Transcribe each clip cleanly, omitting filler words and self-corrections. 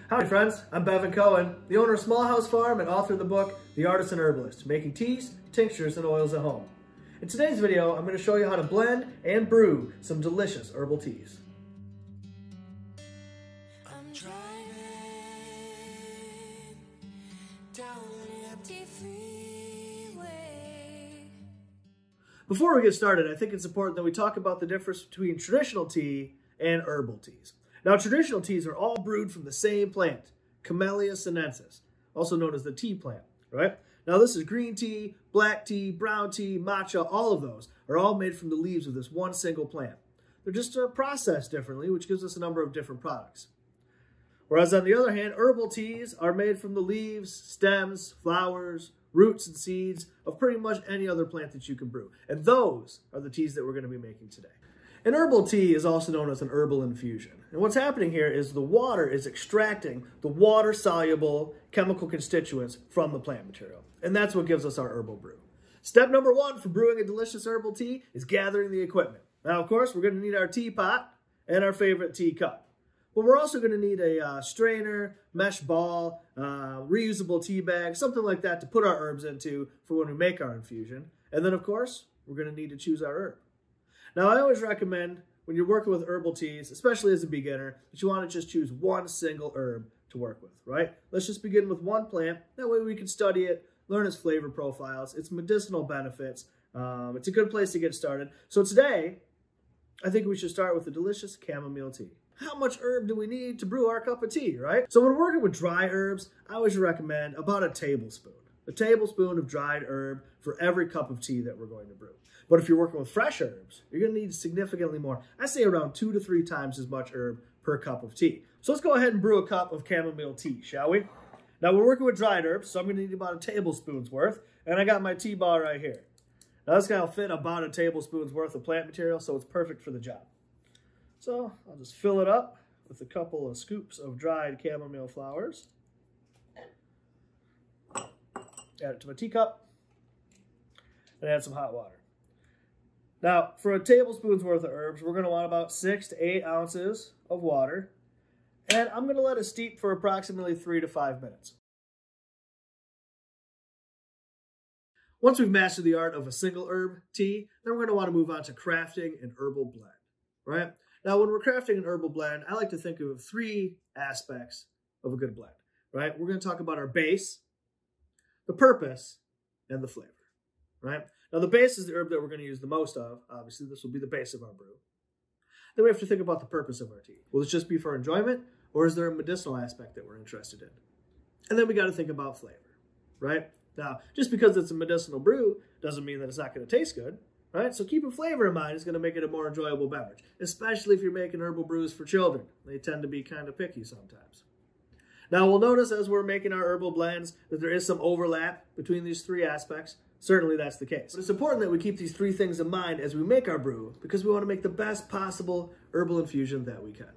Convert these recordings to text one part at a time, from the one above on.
Howdy friends, I'm Bevin Cohen, the owner of Small House Farm and author of the book, The Artisan Herbalist, making teas, tinctures, and oils at home. In today's video, I'm going to show you how to blend and brew some delicious herbal teas. I'm driving down an empty freeway. Before we get started, I think it's important that we talk about the difference between traditional tea and herbal teas. Now, traditional teas are all brewed from the same plant, Camellia sinensis, also known as the tea plant, right? Now, this is green tea, black tea, brown tea, matcha, all of those are all made from the leaves of this one single plant. They're just processed differently, which gives us a number of different products. Whereas on the other hand, herbal teas are made from the leaves, stems, flowers, roots, and seeds of pretty much any other plant that you can brew. And those are the teas that we're going to be making today. An herbal tea is also known as an herbal infusion. And what's happening here is the water is extracting the water-soluble chemical constituents from the plant material. And that's what gives us our herbal brew. Step number one for brewing a delicious herbal tea is gathering the equipment. Now, of course, we're going to need our teapot and our favorite teacup. But we're also going to need a strainer, mesh ball, reusable tea bag, something like that to put our herbs into for when we make our infusion. And then, of course, we're going to need to choose our herb. Now, I always recommend when you're working with herbal teas, especially as a beginner, that you want to just choose one single herb to work with, right? Let's just begin with one plant. That way we can study it, learn its flavor profiles, its medicinal benefits. It's a good place to get started. So today, I think we should start with the delicious chamomile tea. How much herb do we need to brew our cup of tea, right? So when working with dry herbs, I always recommend about a tablespoon. A tablespoon of dried herb for every cup of tea that we're going to brew. But if you're working with fresh herbs, you're going to need significantly more. I say around 2 to 3 times as much herb per cup of tea. So let's go ahead and brew a cup of chamomile tea, shall we? Now we're working with dried herbs, so I'm going to need about a tablespoon's worth. And I got my tea ball right here. Now this guy will fit about a tablespoon's worth of plant material, so it's perfect for the job. So I'll just fill it up with a couple of scoops of dried chamomile flowers. Add it to my teacup, and add some hot water. Now, for a tablespoon's worth of herbs, we're going to want about 6 to 8 ounces of water, and I'm going to let it steep for approximately 3 to 5 minutes. Once we've mastered the art of a single herb tea, then we're going to want to move on to crafting an herbal blend, right? Now, when we're crafting an herbal blend, I like to think of 3 aspects of a good blend, right? We're going to talk about our base, the purpose, and the flavor, right? Now, the base is the herb that we're going to use the most of. Obviously, this will be the base of our brew. Then we have to think about the purpose of our tea. Will it just be for enjoyment, or is there a medicinal aspect that we're interested in? And then we got to think about flavor, right? Now, just because it's a medicinal brew doesn't mean that it's not going to taste good, right? So keeping flavor in mind is going to make it a more enjoyable beverage, especially if you're making herbal brews for children. They tend to be kind of picky sometimes. Now, we'll notice as we're making our herbal blends that there is some overlap between these 3 aspects. Certainly that's the case. But it's important that we keep these 3 things in mind as we make our brew because we want to make the best possible herbal infusion that we can.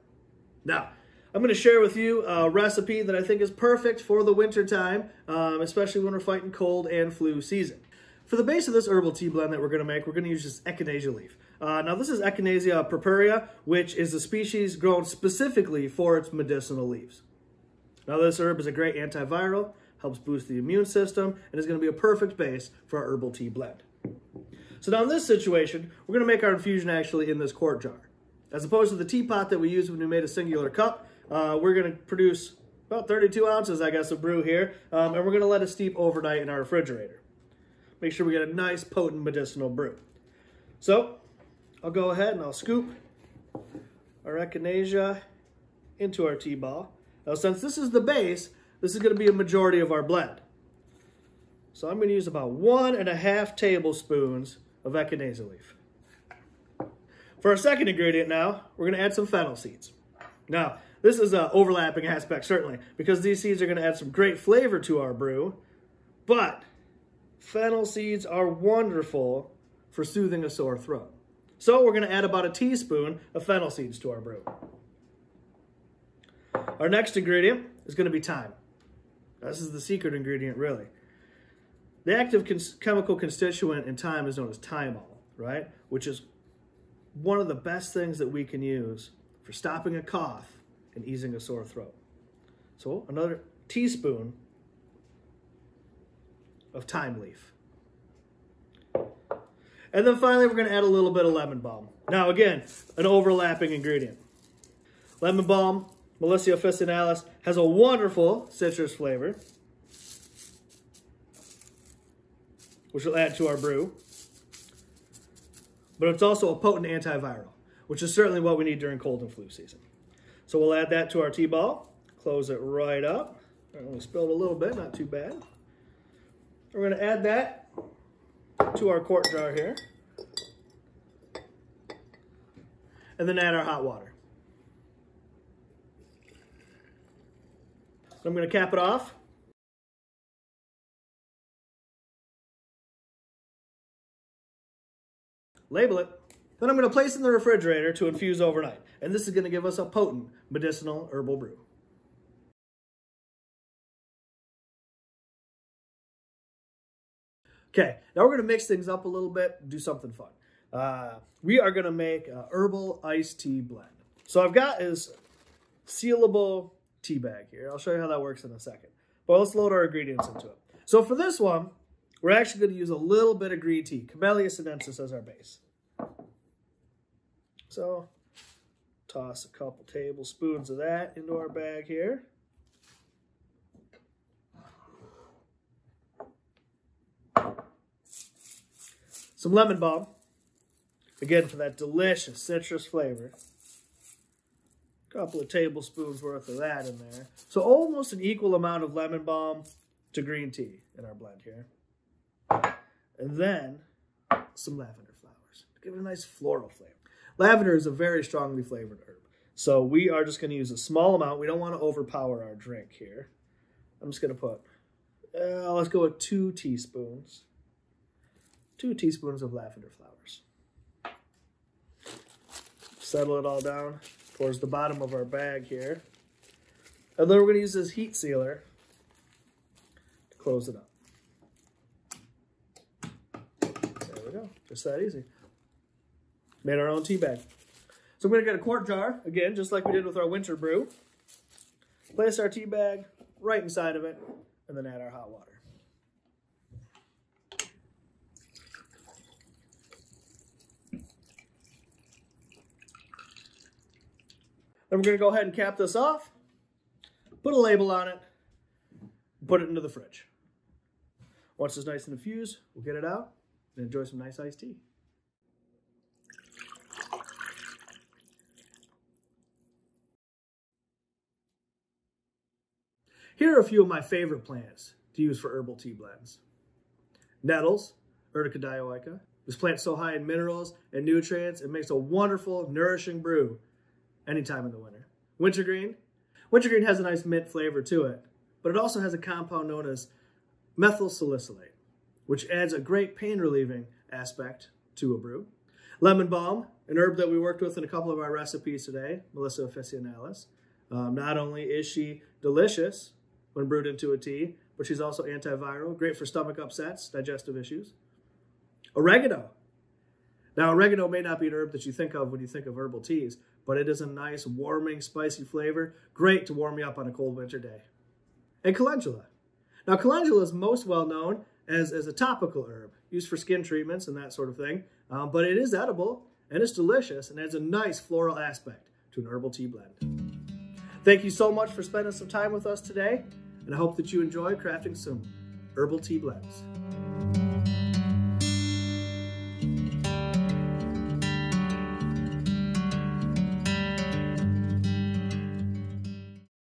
Now, I'm going to share with you a recipe that I think is perfect for the winter time, especially when we're fighting cold and flu season. For the base of this herbal tea blend that we're going to make, we're going to use this echinacea leaf. Now, this is Echinacea purpurea, which is a species grown specifically for its medicinal leaves. Now, this herb is a great antiviral, helps boost the immune system, and is going to be a perfect base for our herbal tea blend. So now in this situation, we're going to make our infusion actually in this quart jar. As opposed to the teapot that we used when we made a singular cup, we're going to produce about 32 ounces, I guess, of brew here, and we're going to let it steep overnight in our refrigerator. Make sure we get a nice, potent medicinal brew. So I'll go ahead and I'll scoop our echinacea into our tea ball. Now, since this is the base, this is going to be a majority of our blend. So I'm going to use about 1.5 tablespoons of echinacea leaf. For our second ingredient now, we're going to add some fennel seeds. Now, this is an overlapping aspect, certainly, because these seeds are going to add some great flavor to our brew, but fennel seeds are wonderful for soothing a sore throat. So we're going to add about a teaspoon of fennel seeds to our brew. Our next ingredient is going to be thyme. This is the secret ingredient, really. The active chemical constituent in thyme is known as thymol, right? Which is one of the best things that we can use for stopping a cough and easing a sore throat. So another teaspoon of thyme leaf. And then finally, we're going to add a little bit of lemon balm. Now again, an overlapping ingredient. Lemon balm, Melissa officinalis, has a wonderful citrus flavor, which will add to our brew. But it's also a potent antiviral, which is certainly what we need during cold and flu season. So we'll add that to our tea ball, close it right up. I only spilled a little bit, not too bad. We're going to add that to our quart jar here. And then add our hot water. I'm going to cap it off. Label it. Then I'm going to place it in the refrigerator to infuse overnight. And this is going to give us a potent medicinal herbal brew. Okay, now we're going to mix things up a little bit, do something fun. We are going to make a herbal iced tea blend. So I've got this sealable tea bag here. I'll show you how that works in a second. But let's load our ingredients into it. So for this one, we're actually going to use a little bit of green tea, Camellia sinensis, as our base. So toss a couple tablespoons of that into our bag here. Some lemon balm, again for that delicious citrus flavor. A couple of tablespoons worth of that in there. So almost an equal amount of lemon balm to green tea in our blend here. And then some lavender flowers to give it a nice floral flavor. Lavender is a very strongly flavored herb. So we are just going to use a small amount. We don't want to overpower our drink here. I'm just going to put, let's go with 2 teaspoons. 2 teaspoons of lavender flowers. Settle it all down towards the bottom of our bag here. And then we're going to use this heat sealer to close it up. There we go. Just that easy. Made our own tea bag. So I'm going to get a quart jar, again, just like we did with our winter brew. Place our tea bag right inside of it, and then add our hot water. Then we're going to go ahead and cap this off, put a label on it, put it into the fridge. Once it's nice and infused, we'll get it out and enjoy some nice iced tea. Here are a few of my favorite plants to use for herbal tea blends. Nettles, Urtica dioica. This plant's so high in minerals and nutrients, it makes a wonderful, nourishing brew anytime in the winter. Wintergreen. Wintergreen has a nice mint flavor to it, but it also has a compound known as methyl salicylate, which adds a great pain-relieving aspect to a brew. Lemon balm, an herb that we worked with in a couple of our recipes today, Melissa officinalis. Not only is she delicious when brewed into a tea, but she's also antiviral, great for stomach upsets, digestive issues. Oregano. Now, oregano may not be an herb that you think of when you think of herbal teas, but it is a nice, warming, spicy flavor, great to warm you up on a cold winter day. And calendula. Now, calendula is most well known as a topical herb, used for skin treatments and that sort of thing, but it is edible, and it's delicious, and adds a nice floral aspect to an herbal tea blend. Thank you so much for spending some time with us today, and I hope that you enjoy crafting some herbal tea blends.